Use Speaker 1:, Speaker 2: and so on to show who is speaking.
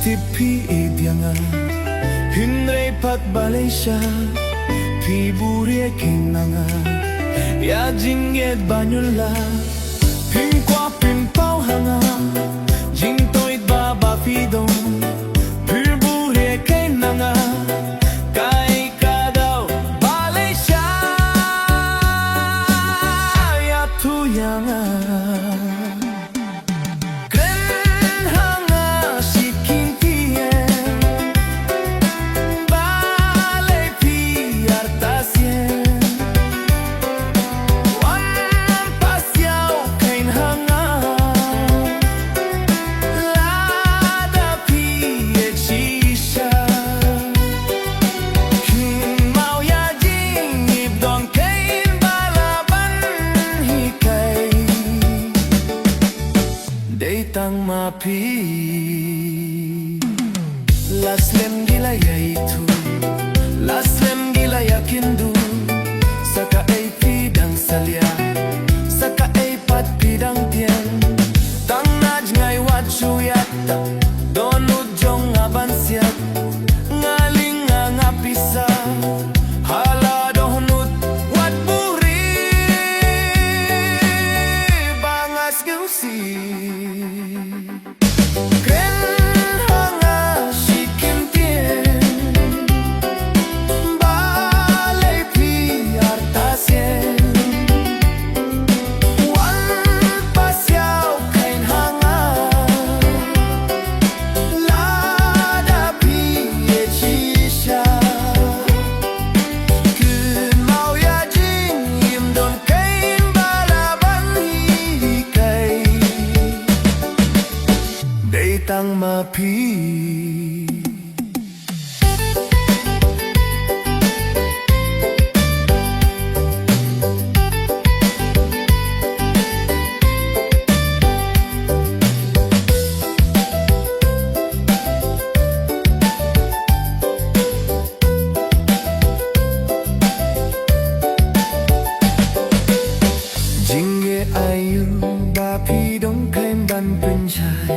Speaker 1: Tipi ibianga Hinrei pat balei siya Piburi kinanga Ya jinget banyula Pinkwa pinpaw hanga Jintoit baba fidong Piburi kinanga Kai kadaw balei siya Ya tuyanga Tang mapi Laslem gila ya itu Laslem gila ya kindu Saka ay pidang salya Saka ay pat pidang tien Tang naj ngay wachu yata Donut jong abansiat Ngaling nga pisa Hala donut wat buri Bangas gusi Tang mapi Jinge ayu bapi dong kain ban pencai